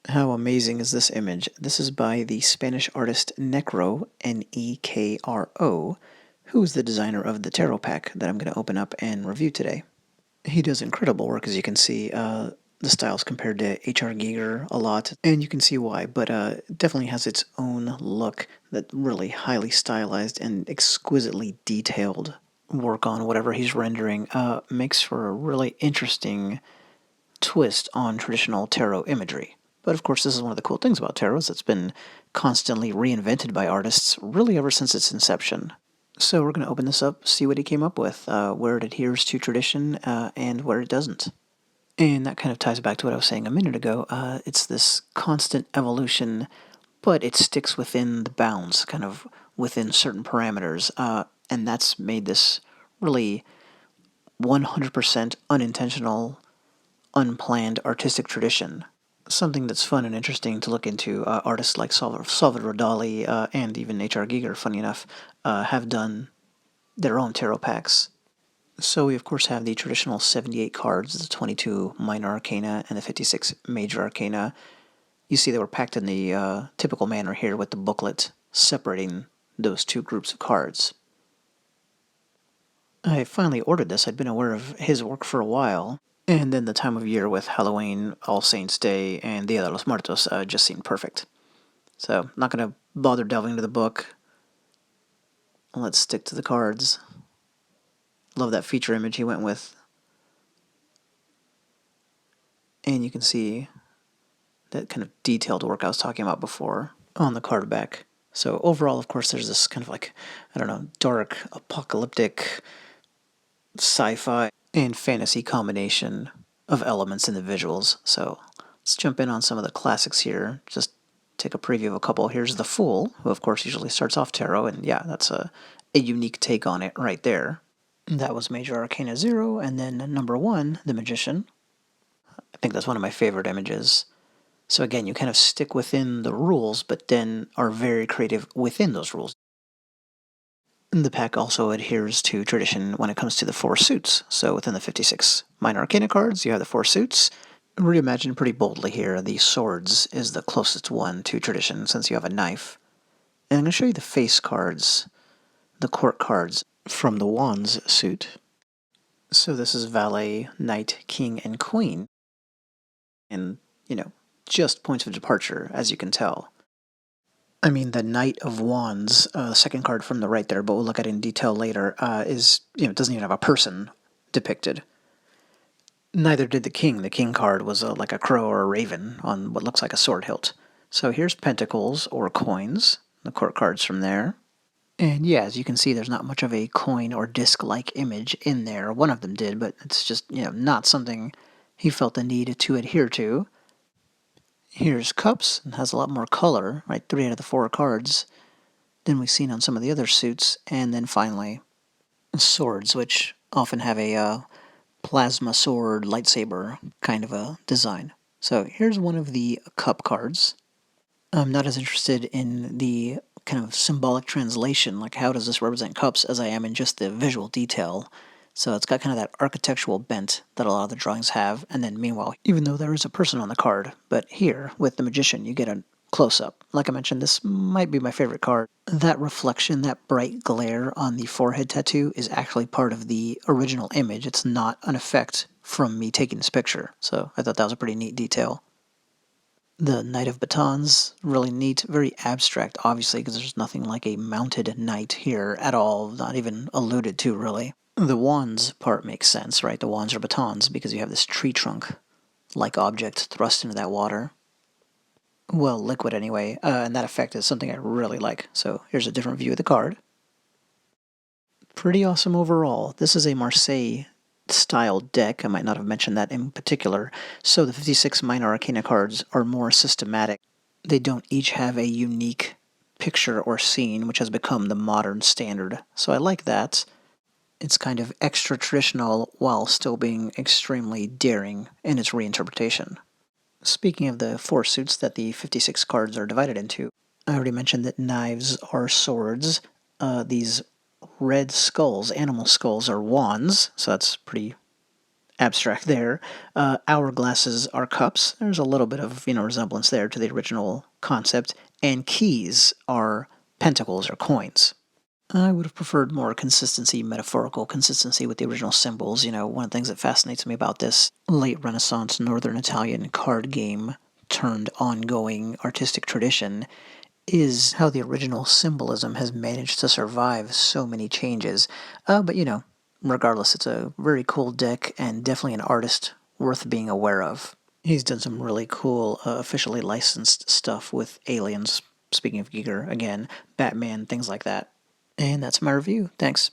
How amazing is this image? This is by the Spanish artist Nekro, Nekro, who is the designer of the tarot pack that I'm going to open up and review today. He does incredible work, as you can see. The style's compared to H.R. Giger a lot, and you can see why, but it definitely has its own look that really highly stylized and exquisitely detailed work on whatever he's rendering makes for a really interesting twist on traditional tarot imagery. But of course, this is one of the cool things about tarot is it's been constantly reinvented by artists really ever since its inception. So we're going to open this up, see what he came up with, where it adheres to tradition and where it doesn't. And that kind of ties back to what I was saying a minute ago. It's this constant evolution, but it sticks within the bounds, kind of within certain parameters. And that's made this really 100% unintentional, unplanned artistic tradition. Something that's fun and interesting to look into. Artists like Salvador Dali and even H.R. Giger, funny enough, have done their own tarot packs. So we of course have the traditional 78 cards, the 22 minor arcana and the 56 major arcana. You see they were packed in the typical manner here with the booklet separating those two groups of cards. I finally ordered this. I'd been aware of his work for a while, and then the time of year with Halloween, All Saints' Day, and Dia de los Muertos just seemed perfect. So, not going to bother delving into the book. Let's stick to the cards. Love that feature image he went with. And you can see that kind of detailed work I was talking about before on the card back. So overall, of course, there's this kind of like, I don't know, dark, apocalyptic, sci-fi, and fantasy combination of elements in the visuals. So let's jump in on some of the classics here. Just take a preview of a couple. Here's the Fool, who of course usually starts off tarot, and yeah, that's a unique take on it right there. That was Major Arcana 0, and then number 1, the Magician. I think that's one of my favorite images. So again, you kind of stick within the rules, but then are very creative within those rules. And the pack also adheres to tradition when it comes to the 4 suits. So within the 56 minor arcana cards, you have the 4 suits. Reimagined pretty boldly here. The swords is the closest one to tradition since you have a knife. And I'm going to show you the face cards, the court cards from the wands suit. So this is valet, knight, king, and queen. And, just points of departure, as you can tell. I mean, the Knight of Wands, second card from the right there, but we'll look at it in detail later, doesn't even have a person depicted. Neither did the King. The King card was like a crow or a raven on what looks like a sword hilt. So here's pentacles or coins, the court cards from there. And yeah, as you can see, there's not much of a coin or disc-like image in there. One of them did, but it's just, not something he felt the need to adhere to. Here's cups, and has a lot more color, right? 3 out of the 4 cards than we've seen on some of the other suits. And then finally, swords, which often have a plasma sword, lightsaber kind of a design. So here's one of the cup cards. I'm not as interested in the kind of symbolic translation, like how does this represent cups, as I am in just the visual detail. So it's got kind of that architectural bent that a lot of the drawings have, and then meanwhile, even though there is a person on the card, but here, with the Magician, you get a close-up. Like I mentioned, this might be my favorite card. That reflection, that bright glare on the forehead tattoo is actually part of the original image. It's not an effect from me taking this picture, so I thought that was a pretty neat detail. The Knight of Batons, really neat, very abstract, obviously, because there's nothing like a mounted knight here at all, not even alluded to, really. The wands part makes sense, right? The wands are batons because you have this tree trunk-like object thrust into that water. Well, liquid anyway, and that effect is something I really like. So here's a different view of the card. Pretty awesome overall. This is a Marseille-style deck. I might not have mentioned that in particular. So the 56 minor arcana cards are more systematic. They don't each have a unique picture or scene, which has become the modern standard. So I like that. It's kind of extra traditional while still being extremely daring in its reinterpretation. Speaking of the 4 suits that the 56 cards are divided into, I already mentioned that knives are swords. These red skulls, animal skulls, are wands, so that's pretty abstract there. Hourglasses are cups. There's a little bit of, resemblance there to the original concept. And keys are pentacles or coins. I would have preferred more consistency, metaphorical consistency with the original symbols. One of the things that fascinates me about this late Renaissance Northern Italian card game turned ongoing artistic tradition is how the original symbolism has managed to survive so many changes. But regardless, it's a very cool deck and definitely an artist worth being aware of. He's done some really cool officially licensed stuff with Aliens, speaking of Giger, again, Batman, things like that. And that's my review. Thanks.